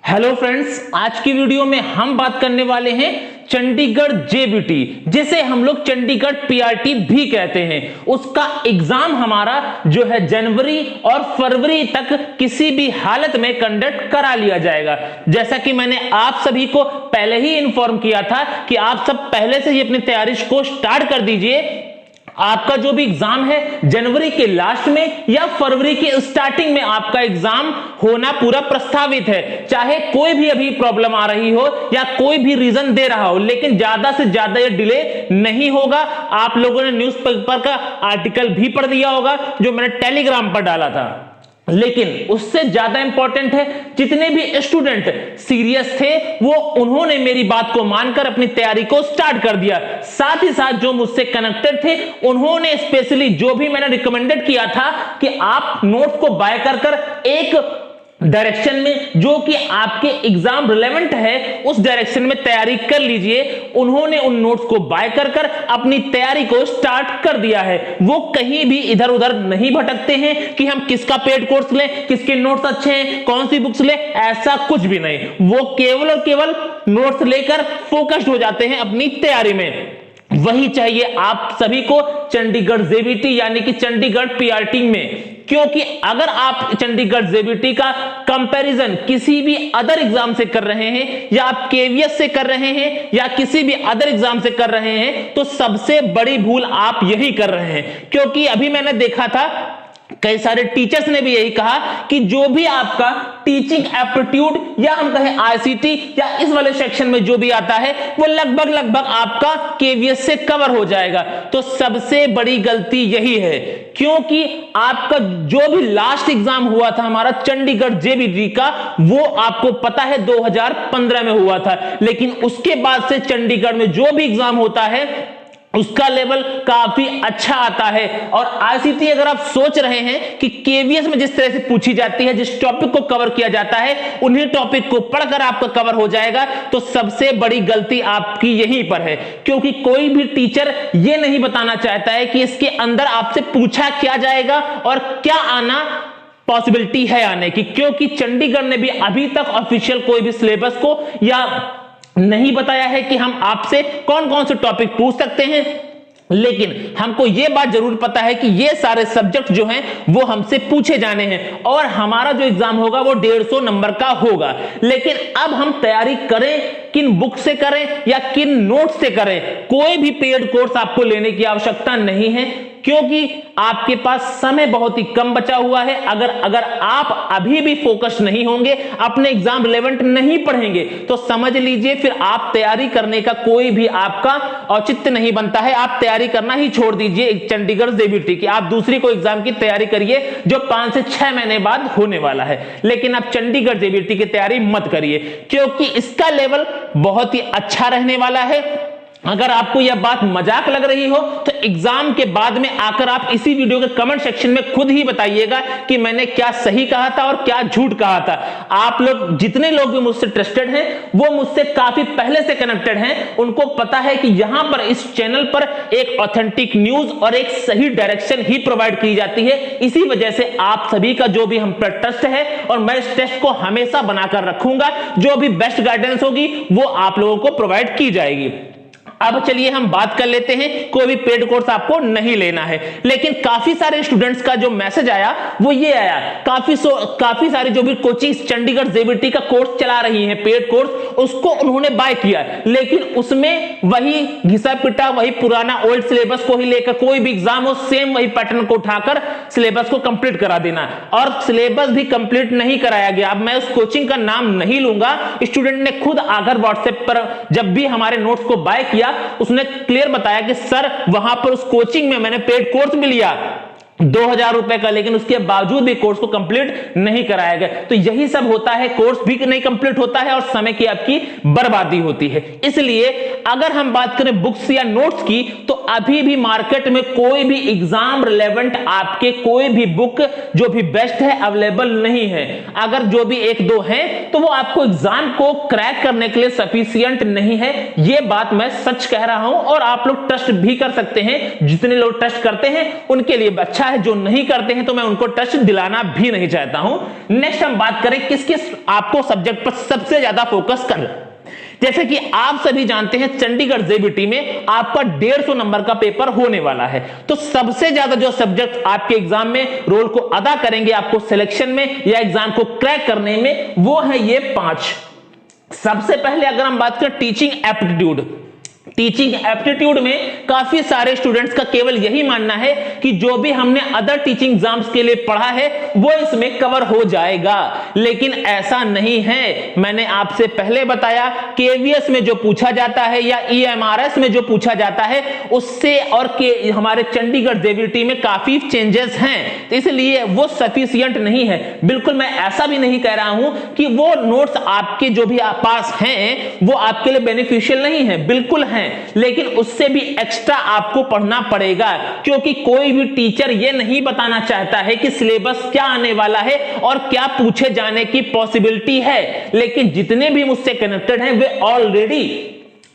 Hello friends, आज की video में हम बात करने वाले हैं चंडीगढ़ जेबीटी, जिसे हम लोग चंडीगढ़ पीआरटी भी कहते हैं। उसका एग्जाम हमारा जो है जनवरी और फरवरी तक किसी भी हालत में कंडक्ट करा लिया जाएगा। जैसा कि मैंने आप सभी को पहले ही इन्फॉर्म किया था कि आप सब पहले से ही अपनी तैयारी को स्टार्ट कर दीजिए। आपका जो भी एग्जाम है जनवरी के लास्ट में या फरवरी के स्टार्टिंग में आपका एग्जाम होना पूरा प्रस्तावित है। चाहे कोई भी अभी प्रॉब्लम आ रही हो या कोई भी रीजन दे रहा हो, लेकिन ज्यादा से ज्यादा ये डिले नहीं होगा। आप लोगों ने न्यूज़पेपर का आर्टिकल भी पढ़ दिया होगा जो मैंने टेलीग्राम पर डाला था। लेकिन उससे ज्यादा इंपॉर्टेंट है, जितने भी स्टूडेंट सीरियस थे वो उन्होंने मेरी बात को मानकर अपनी तैयारी को स्टार्ट कर दिया। साथ ही साथ जो मुझसे कनेक्टेड थे उन्होंने स्पेशली जो भी मैंने रिकमेंडेड किया था कि आप नोट्स को बाय कर एक डायरेक्शन में जो कि आपके एग्जाम रिलेवेंट है उस डायरेक्शन में तैयारी कर लीजिए। उन्होंने उन नोट्स को बाय कर अपनी तैयारी को स्टार्ट कर दिया है। वो कहीं भी इधर उधर नहीं भटकते हैं कि हम किसका पेड कोर्स लें, किसके नोट्स अच्छे हैं, कौन सी बुक्स लें, ऐसा कुछ भी नहीं। वो केवल और केवल नोट्स लेकर फोकस्ड हो जाते हैं अपनी तैयारी में। वही चाहिए आप सभी को चंडीगढ़ जेबीटी यानी कि चंडीगढ़ पीआरटी में, क्योंकि अगर आप चंडीगढ़ जेबीटी का कंपैरिजन किसी भी अदर एग्जाम से कर रहे हैं या आप केवीएस से कर रहे हैं या किसी भी अदर एग्जाम से कर रहे हैं तो सबसे बड़ी भूल आप यही कर रहे हैं। क्योंकि अभी मैंने देखा था कई सारे टीचर्स ने भी यही कहा कि जो भी आपका टीचिंग एप्टीट्यूड या हम कहें आईसीटी या इस वाले सेक्शन में जो भी आता है वो लगभग आपका केवीएस से कवर हो जाएगा। तो सबसे बड़ी गलती यही है, क्योंकि आपका जो भी लास्ट एग्जाम हुआ था हमारा चंडीगढ़ जेबीटी का, वो आपको पता है 2015 में हुआ था। लेकिन उसके बाद से चंडीगढ़ में जो भी एग्जाम होता है उसका लेवल काफी अच्छा आता है। और आईसीटी अगर आप सोच रहे हैं कि केवीएस में जिस तरह से पूछी जाती है, जिस टॉपिक को कवर किया जाता है उन्हीं टॉपिक को पढ़कर आपका कवर हो जाएगा, तो सबसे बड़ी गलती आपकी यहीं पर है। क्योंकि कोई भी टीचर ये नहीं बताना चाहता है कि इसके अंदर आपसे पूछा क्या जाएगा और क्या आना पॉसिबिलिटी है आने की। क्योंकि चंडीगढ़ ने भी अभी तक ऑफिशियल कोई भी सिलेबस को या नहीं बताया है कि हम आपसे कौन कौन से टॉपिक पूछ सकते हैं। लेकिन हमको यह बात जरूर पता है कि ये सारे सब्जेक्ट जो हैं वो हमसे पूछे जाने हैं और हमारा जो एग्जाम होगा वो 150 नंबर का होगा। लेकिन अब हम तैयारी करें, किन बुक से करें या किन नोट से करें, कोई भी पेड कोर्स आपको लेने की आवश्यकता नहीं है, क्योंकि आपके पास समय बहुत ही कम बचा हुआ है। अगर आप अभी भी फोकस नहीं होंगे, अपने एग्जाम रिलेवेंट नहीं पढ़ेंगे, तो समझ लीजिए फिर आप तैयारी करने का कोई भी आपका औचित्य नहीं बनता है। आप तैयारी करना ही छोड़ दीजिए चंडीगढ़ जेबीटी की, आप दूसरी कोई एग्जाम की तैयारी करिए जो 5 से 6 महीने बाद होने वाला है। लेकिन आप चंडीगढ़ जेबीटी की तैयारी मत करिए, क्योंकि इसका लेवल बहुत ही अच्छा रहने वाला है। अगर आपको यह बात मजाक लग रही हो तो एग्जाम के बाद में आकर आप इसी वीडियो के कमेंट सेक्शन में खुद ही बताइएगा कि मैंने क्या सही कहा था और क्या झूठ कहा था। आप लोग जितने लोग भी मुझसे ट्रस्टेड हैं वो मुझसे काफी पहले से कनेक्टेड हैं, उनको पता है कि यहां पर इस चैनल पर एक ऑथेंटिक न्यूज और एक सही डायरेक्शन ही प्रोवाइड की जाती है। इसी वजह से आप सभी का जो भी हम पर ट्रस्ट है और मैं इस टेस्ट को हमेशा बनाकर रखूंगा, जो भी बेस्ट गाइडेंस होगी वो आप लोगों को प्रोवाइड की जाएगी। अब चलिए हम बात कर लेते हैं, कोई भी पेड कोर्स आपको नहीं लेना है। लेकिन काफी सारे स्टूडेंट्स का जो मैसेज आया वो ये आया, काफी सारी जो भी कोचिंग चंडीगढ़ जेबीटी का कोर्स चला रही हैं पेड कोर्स, उसको उन्होंने बाय किया, लेकिन उसमें वही घिसा पिटा वही पुराना ओल्ड सिलेबस को ही लेकर कोई भी एग्जाम हो सेम वही पैटर्न को उठाकर सिलेबस को कंप्लीट करा देना, और सिलेबस भी कंप्लीट नहीं कराया गया। अब मैं उस कोचिंग का नाम नहीं लूंगा, स्टूडेंट ने खुद आकर व्हाट्सएप पर जब भी हमारे नोट्स को बाय किया उसने क्लियर बताया कि सर वहां पर उस कोचिंग में मैंने पेड कोर्स भी लिया 2000 रुपए का, लेकिन उसके बावजूद भी कोर्स को कंप्लीट नहीं कराया गया। तो यही सब होता है, कोर्स भी नहीं कंप्लीट होता है और समय की आपकी बर्बादी होती है। इसलिए अगर हम बात करें बुक्स या नोट्स की, तो अभी भी मार्केट में कोई भी एग्जाम रिलेवेंट आपके कोई भी बुक जो भी बेस्ट है अवेलेबल नहीं है। अगर जो भी 1-2 हैं तो वो आपको एग्जाम को क्रैक करने के लिए सफिशिएंट नहीं है। ये बात मैं सच कह रहा हूं और आप लोग ट्रस्ट भी कर सकते हैं, जितने लोग ट्रस्ट करते हैं उनके लिए अच्छा है, जो नहीं करते हैं तो मैं उनको टच दिलाना भी नहीं चाहता हूं। नेक्स्ट हम बात करें किस किस आपको सब्जेक्ट पर सबसे ज्यादा फोकस करना। जैसे कि आप सभी जानते हैं चंडीगढ़ जेबीटी में आपका 150 नंबर का पेपर होने वाला है, तो सबसे ज्यादा जो सब्जेक्ट आपके एग्जाम में रोल को अदा करेंगे आपको सिलेक्शन में या एग्जाम को क्रैक करने में, वो है ये 5। सबसे पहले अगर हम बात करें टीचिंग एप्टीट्यूड, टीचिंग एप्टीट्यूड में काफी सारे स्टूडेंट्स का केवल यही मानना है कि जो भी हमने अदर टीचिंग एग्जाम्स के लिए पढ़ा है वो इसमें कवर हो जाएगा, लेकिन ऐसा नहीं है। मैंने आपसे पहले बताया केवीएस में जो पूछा जाता है या ईएमआरएस में जो पूछा जाता है उससे और के हमारे चंडीगढ़ जेबीटी में काफी चेंजेस हैं, तो इसलिए वो सफिशिएंट नहीं है। बिल्कुल मैं ऐसा भी नहीं कह रहा हूं कि वो नोट्स आपके जो भी पास हैं वो आपके लिए बेनिफिशियल नहीं है, बिल्कुल हैं, लेकिन उससे भी एक्स्ट्रा आपको पढ़ना पड़ेगा, क्योंकि कोई भी टीचर ये नहीं बताना चाहता है कि सिलेबस क्या आने वाला है और क्या पूछे जाने की पॉसिबिलिटी है, लेकिन जितने भी मुझसे कनेक्टेड हैं वे ऑलरेडी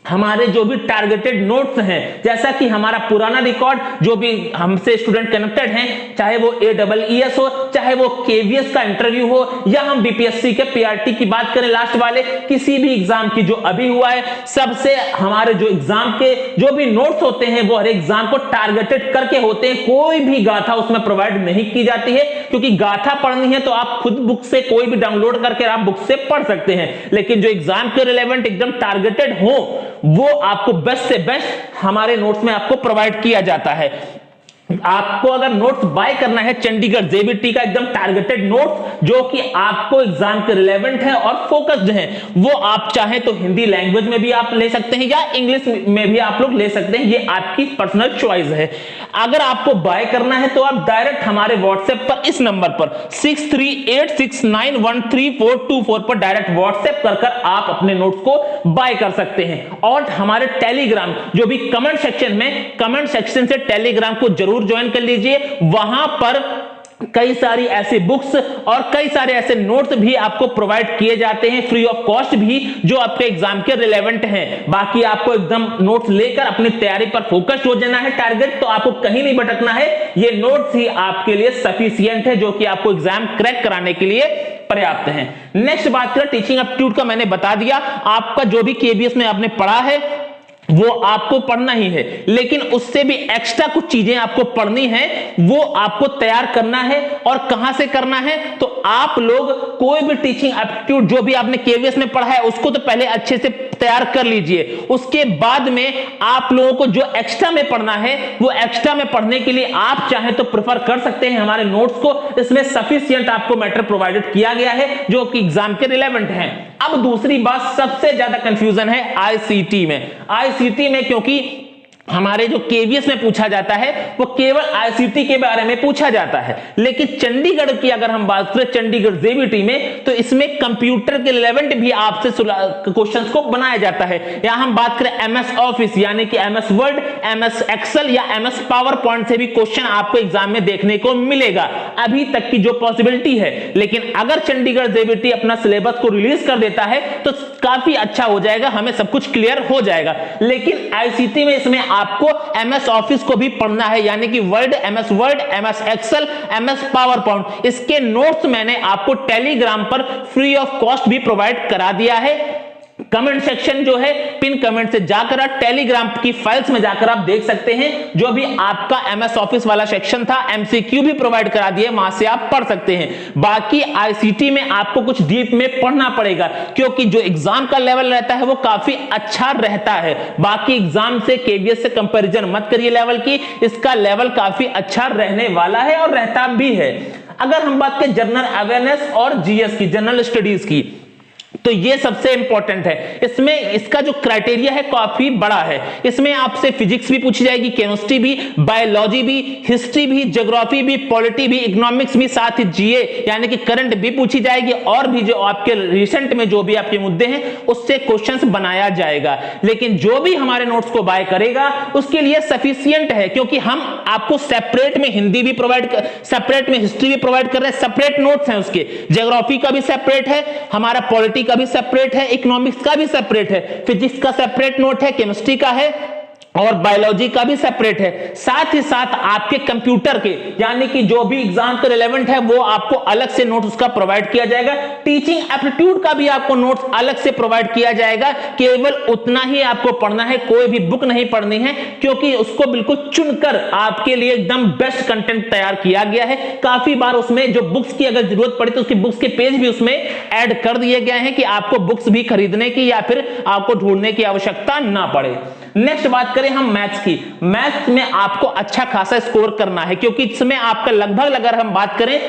हमारे जो भी टारगेटेड नोट्स हैं, जैसा कि हमारा पुराना रिकॉर्ड जो भी हमसे स्टूडेंट कनेक्टेड हैं, चाहे वो AEES हो, चाहे वो केवीएस का इंटरव्यू हो, या हम बीपीएससी के पीआरटी की बात करें लास्ट वाले, किसी भी एग्जाम की जो अभी हुआ है, सबसे हमारे जो एग्जाम के जो भी नोट्स होते हैं वो हर एग्जाम को टारगेटेड करके होते हैं। कोई भी गाथा उसमें प्रोवाइड नहीं की जाती है, क्योंकि गाथा पढ़नी है तो आप खुद बुक से कोई भी डाउनलोड करके आप बुक से पढ़ सकते हैं, लेकिन जो एग्जाम के रिलेवेंट एकदम टारगेटेड हो वो आपको बेस्ट से बेस्ट हमारे नोट्स में आपको प्रोवाइड किया जाता है। आपको अगर नोट्स बाय करना है चंडीगढ़ जेबीटी का एकदम टारगेटेड नोट जो कि आपको एग्जाम के रिलेवेंट है और फोकस्ड है, वो आप चाहे तो हिंदी लैंग्वेज में भी आप ले सकते हैं या इंग्लिश में भी आप लोग ले सकते हैं, ये आपकी पर्सनल चॉइस है। अगर आपको बाय करना है तो आप डायरेक्ट हमारे व्हाट्सएप पर इस नंबर पर 6386913424 पर डायरेक्ट व्हाट्सएप कर आप अपने नोट्स को बाय कर सकते हैं। और हमारे टेलीग्राम जो भी कमेंट सेक्शन से टेलीग्राम को जरूर ज्वाइन कर लीजिए, वहां पर कई सारी ऐसी बुक्स और कई सारे ऐसे नोट्स भी आपको प्रोवाइड किए जाते हैं फ्री ऑफ कॉस्ट भी, जो आपके एग्जाम के रिलेवेंट हैं। बाकी आपको एकदम नोट्स लेकर अपनी तैयारी पर फोकस्ड हो जाना है, टारगेट तो आपको कहीं नहीं भटकना है, ये नोट्स ही आपके लिए सफिशिएंट है जो कि आपको एग्जाम क्रैक कराने के लिए पर्याप्त है। नेक्स्ट बात करें टीचिंग एप्टीट्यूड का, मैंने बता दिया आपका जो भी केवीएस में आपने पढ़ा है वो आपको पढ़ना ही है, लेकिन उससे भी एक्स्ट्रा कुछ चीजें आपको पढ़नी है, वो आपको तैयार करना है। और कहां से करना है, तो आप लोग कोई भी टीचिंग एप्टीट्यूड जो भी आपने केवीएस में पढ़ा है उसको तो पहले अच्छे से तैयार कर लीजिए, उसके बाद में आप लोगों को जो एक्स्ट्रा में पढ़ना है वो एक्स्ट्रा में पढ़ने के लिए आप चाहे तो प्रेफर कर सकते हैं हमारे नोट्स को, इसमें सफिशिएंट आपको मैटर प्रोवाइडेड किया गया है जो कि एग्जाम के रिलेवेंट है। अब दूसरी बात, सबसे ज्यादा कंफ्यूजन है आईसीटी में, क्योंकि हमारे जो केवीएस में पूछा जाता है वो केवल आईसीटी के बारे में पूछा जाता है, लेकिन चंडीगढ़ की अगर हम बात करें चंडीगढ़ जेबीटी में तो इसमें कंप्यूटर के रिलेवेंट भी आपसे क्वेश्चंस को बनाया जाता है। यहां हम बात करें एमएस ऑफिस यानी कि एमएस वर्ड, एमएस एक्सेल या एमएस पावर पॉइंट से भी क्वेश्चन आपको एग्जाम में देखने को मिलेगा, अभी तक की जो पॉसिबिलिटी है। लेकिन अगर चंडीगढ़ जेबीटी अपना सिलेबस को रिलीज कर देता है तो काफी अच्छा हो जाएगा, हमें सब कुछ क्लियर हो जाएगा। लेकिन आईसीटी में इसमें आपको एमएस ऑफिस को भी पढ़ना है, यानी कि Word, MS Excel, MS PowerPoint, इसके नोट्स मैंने आपको टेलीग्राम पर फ्री ऑफ कॉस्ट भी प्रोवाइड करा दिया है। कमेंट सेक्शन जो है पिन कमेंट से जाकर आप टेलीग्राम की फाइल्स में जाकर आप देख सकते हैं, जो भी आपका एमएस ऑफिस वाला सेक्शन था एमसीक्यू भी प्रोवाइड करा दिए, वहां से आप पढ़ सकते हैं। बाकी आईसीटी में आपको कुछ डीप में पढ़ना पड़ेगा, क्योंकि जो एग्जाम का लेवल रहता है वो काफी अच्छा रहता है। बाकी एग्जाम से केवीएस से कंपैरिजन मत करिए लेवल की, इसका लेवल काफी अच्छा रहने वाला है और रहता भी है। अगर हम बात करें जनरल अवेयरनेस और जीएस की, जनरल स्टडीज की, तो ये सबसे इंपॉर्टेंट है। इसमें इसका जो क्राइटेरिया है काफी बड़ा है, इसमें आपसे फिजिक्स भी पूछी जाएगी, केमिस्ट्री भी, बायोलॉजी भी, हिस्ट्री भी, ज्योग्राफी भी, पॉलिटी भी, इकोनॉमिक्स भी, साथ ही जीए यानी कि करंट भी पूछी जाएगी, और भी जो आपके रिसेंट में जो भी आपके मुद्दे हैं उससे क्वेश्चंस बनाया जाएगा। लेकिन जो भी हमारे नोट्स को बाय करेगा उसके लिए सफिशिएंट है, क्योंकि हम आपको सेपरेट में हिंदी भी प्रोवाइड, सेपरेट में हिस्ट्री भी प्रोवाइड कर रहे हैं, सेपरेट नोट्स हैं उसके, ज्योग्राफी का भी सेपरेट है, हमारा पॉलिटी का भी सेपरेट है, इकोनॉमिक्स का भी सेपरेट है, फिजिक्स का सेपरेट नोट है, केमिस्ट्री का है, और बायोलॉजी का भी सेपरेट है। साथ ही साथ आपके कंप्यूटर के यानी कि जो भी एग्जाम के रिलेवेंट है वो आपको अलग से नोट्स उसका प्रोवाइड किया जाएगा। टीचिंग एप्टीट्यूड का भी आपको नोट्स अलग से प्रोवाइड किया जाएगा। केवल उतना ही आपको पढ़ना है, कोई भी बुक नहीं पढ़नी है, क्योंकि उसको बिल्कुल चुनकर आपके लिए एकदम बेस्ट कंटेंट तैयार किया गया है। काफी बार उसमें जो बुक्स की अगर जरूरत पड़े तो उसकी बुक्स के पेज भी उसमें ऐड कर दिए गए हैं कि आपको बुक्स भी खरीदने की या फिर आपको ढूंढने की आवश्यकता ना पड़े। नेक्स्ट बात करें हम मैथ्स की। मैथ्स में आपको अच्छा खासा स्कोर करना है, क्योंकि इसमें आपका लगभग अगर हम बात करें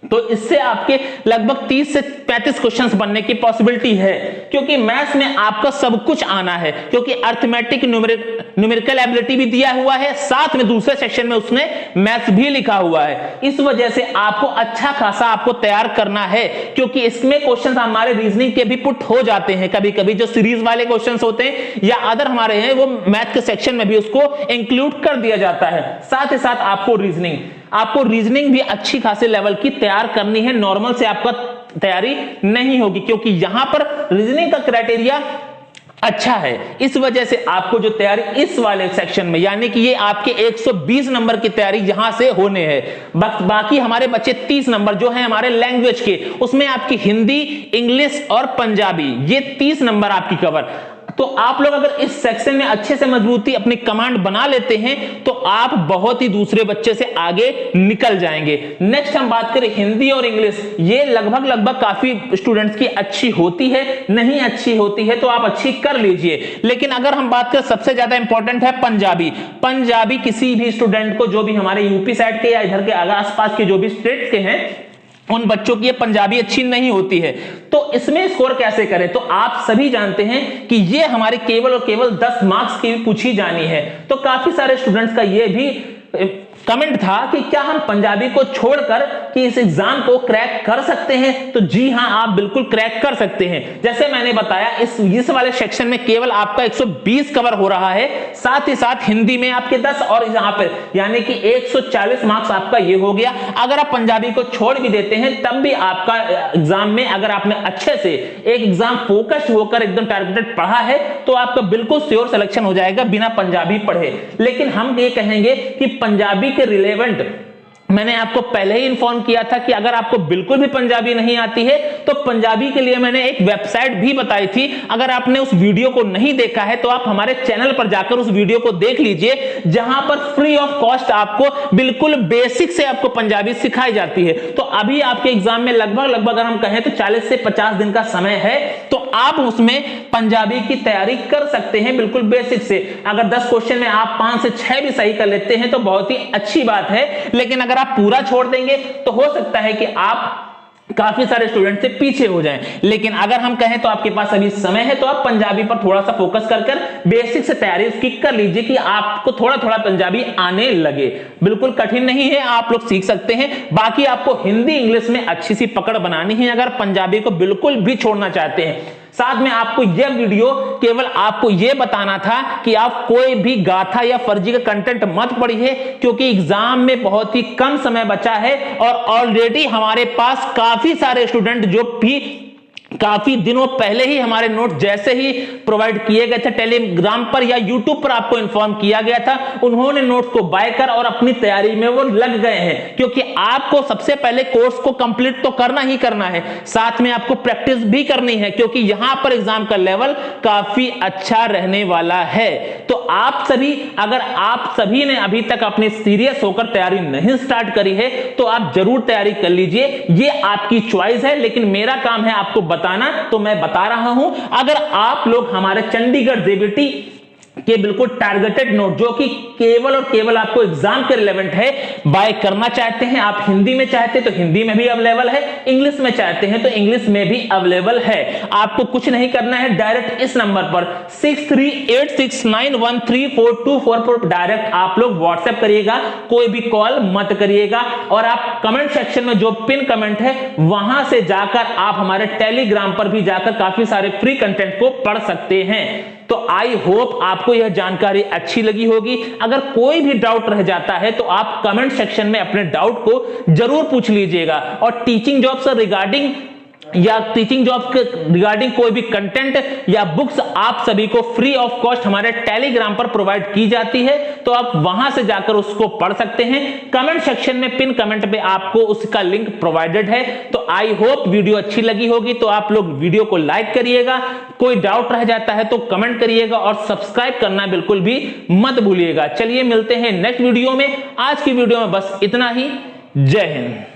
तो इससे आपके लगभग 30 से 35 क्वेश्चंस बनने की पॉसिबिलिटी है, क्योंकि मैथ्स में आपको सब कुछ आना है, क्योंकि अर्थमेटिक न्यूमेरिकल एबिलिटी भी दिया हुआ है, साथ में दूसरे सेक्शन में उसने मैथ्स भी लिखा हुआ है। इस वजह से आपको अच्छा खासा आपको तैयार करना है, क्योंकि इसमें क्वेश्चंस हमारे रीजनिंग के भी पुट हो जाते हैं कभी कभी, जो सीरीज वाले क्वेश्चंस होते हैं या अदर हमारे हैं वो मैथ के सेक्शन में भी उसको इंक्लूड कर दिया जाता है। साथ ही साथ आपको रीजनिंग भी अच्छी खासे लेवल की तैयार करनी है। नॉर्मल से आपका तैयारी नहीं होगी, क्योंकि यहां पर रीजनिंग का क्राइटेरिया अच्छा है। इस वजह से आपको जो तैयारी इस वाले सेक्शन में यानी कि ये आपके 120 नंबर की तैयारी यहां से होने हैं। बाकी हमारे बच्चे 30 नंबर जो है हमारे लैंग्वेज के, उसमें आपकी हिंदी, इंग्लिश और पंजाबी, ये 30 नंबर आपकी कवर। तो आप लोग अगर इस सेक्शन में अच्छे से मजबूती अपनी कमांड बना लेते हैं तो आप बहुत ही दूसरे बच्चे से आगे निकल जाएंगे। नेक्स्ट हम बात करें हिंदी और इंग्लिश, ये लगभग काफी स्टूडेंट्स की अच्छी होती है, नहीं अच्छी होती है तो आप अच्छी कर लीजिए। लेकिन अगर हम बात करें सबसे ज्यादा इंपॉर्टेंट है पंजाबी किसी भी स्टूडेंट को, जो भी हमारे यूपी साइड के या इधर के आसपास के जो भी स्टेट्स के हैं, उन बच्चों की ये पंजाबी अच्छी नहीं होती है। तो इसमें स्कोर कैसे करें? तो आप सभी जानते हैं कि ये हमारे केवल और केवल 10 मार्क्स की पूछी जानी है। तो काफी सारे स्टूडेंट्स का ये भी कमेंट था कि क्या हम पंजाबी को छोड़कर कि इस एग्जाम को क्रैक कर सकते हैं? तो जी हां, आप बिल्कुल क्रैक कर सकते हैं। जैसे मैंने बताया इस वाले सेक्शन में केवल आपका 120 कवर हो रहा है, साथ ही साथ हिंदी में आपके 10 और यहां पर यानी कि 140 मार्क्स आपका ये हो गया। अगर आप पंजाबी को छोड़ भी देते हैं तब भी आपका एग्जाम में, अगर आपने अच्छे से एक एग्जाम फोकस्ड होकर एकदम टारगेटेड पढ़ा है तो आपका बिल्कुल श्योर सिलेक्शन हो जाएगा बिना पंजाबी पढ़े। लेकिन हम ये कहेंगे कि पंजाबी के रिलेवेंट मैंने आपको पहले ही इन्फॉर्म किया था कि अगर आपको बिल्कुल भी पंजाबी नहीं आती है तो पंजाबी के लिए मैंने एक वेबसाइट भी बताई थी। अगर आपने उस वीडियो को नहीं देखा है तो आप हमारे चैनल पर जाकर उस वीडियो को देख लीजिए, जहां पर फ्री ऑफ कॉस्ट आपको बिल्कुल बेसिक से आपको पंजाबी सिखाई जाती है। तो अभी आपके एग्जाम में लगभग अगर हम कहें तो 40 से 50 दिन का समय है, तो आप उसमें पंजाबी की तैयारी कर सकते हैं बिल्कुल बेसिक से। अगर 10 क्वेश्चन में आप 5 से 6 भी सही कर लेते हैं तो बहुत ही अच्छी बात है। लेकिन अगर आप पूरा छोड़ देंगे तो हो सकता है कि आप काफी सारे स्टूडेंट से पीछे हो जाएं। लेकिन अगर हम कहें तो आपके पास अभी समय है, तो आप पंजाबी पर थोड़ा सा फोकस कर बेसिक से तैयारी उसकी कर लीजिए कि आपको थोड़ा पंजाबी आने लगे। बिल्कुल कठिन नहीं है, आप लोग सीख सकते हैं। बाकी आपको हिंदी इंग्लिश में अच्छी सी पकड़ बनानी है अगर पंजाबी को बिल्कुल भी छोड़ना चाहते हैं। साथ में आपको यह वीडियो केवल आपको यह बताना था कि आप कोई भी गाथा या फर्जी का कंटेंट मत पढ़िए, क्योंकि एग्जाम में बहुत ही कम समय बचा है और ऑलरेडी हमारे पास काफी सारे स्टूडेंट जो भी काफी दिनों पहले ही हमारे नोट जैसे ही प्रोवाइड किए गए थे टेलीग्राम पर या यूट्यूब पर आपको इन्फॉर्म किया गया था, उन्होंने नोट्स को बाय कर और अपनी तैयारी में वो लग गए हैं। क्योंकि आपको सबसे पहले कोर्स को कंप्लीट तो करना ही करना है, साथ में आपको प्रैक्टिस भी करनी है, क्योंकि यहां पर एग्जाम का लेवल काफी अच्छा रहने वाला है। तो आप सभी, अगर आप सभी ने अभी तक अपनी सीरियस होकर तैयारी नहीं स्टार्ट करी है तो आप जरूर तैयारी कर लीजिए। ये आपकी चॉइस है, लेकिन मेरा काम है आपको बताना, तो मैं बता रहा हूं। अगर आप लोग हमारे चंडीगढ़ जेबीटी के बिल्कुल टारगेटेड नोट जो कि केवल और केवल आपको एग्जाम के रिलेवेंट है बाय करना चाहते हैं, आप हिंदी में चाहते हैं तो हिंदी में भी अवेलेबल है, इंग्लिश में चाहते हैं तो इंग्लिश में भी अवेलेबल है। आपको कुछ नहीं करना है, डायरेक्ट इस नंबर पर 6386913424 पर डायरेक्ट आप लोग व्हाट्सएप करिएगा, कोई भी कॉल मत करिएगा। और आप कमेंट सेक्शन में जो पिन कमेंट है वहां से जाकर आप हमारे टेलीग्राम पर भी जाकर काफी सारे फ्री कंटेंट को पढ़ सकते हैं। तो आई होप आपको यह जानकारी अच्छी लगी होगी। अगर कोई भी डाउट रह जाता है तो आप कमेंट सेक्शन में अपने डाउट को जरूर पूछ लीजिएगा। और टीचिंग जॉब से रिगार्डिंग या टीचिंग जॉब के रिगार्डिंग कोई भी कंटेंट या बुक्स आप सभी को फ्री ऑफ कॉस्ट हमारे टेलीग्राम पर प्रोवाइड की जाती है, तो आप वहां से जाकर उसको पढ़ सकते हैं। कमेंट सेक्शन में पिन कमेंट पे आपको उसका लिंक प्रोवाइडेड है। तो आई होप वीडियो अच्छी लगी होगी, तो आप लोग वीडियो को लाइक करिएगा, कोई डाउट रह जाता है तो कमेंट करिएगा और सब्सक्राइब करना बिल्कुल भी मत भूलिएगा। चलिए मिलते हैं नेक्स्ट वीडियो में। आज की वीडियो में बस इतना ही। जय हिंद।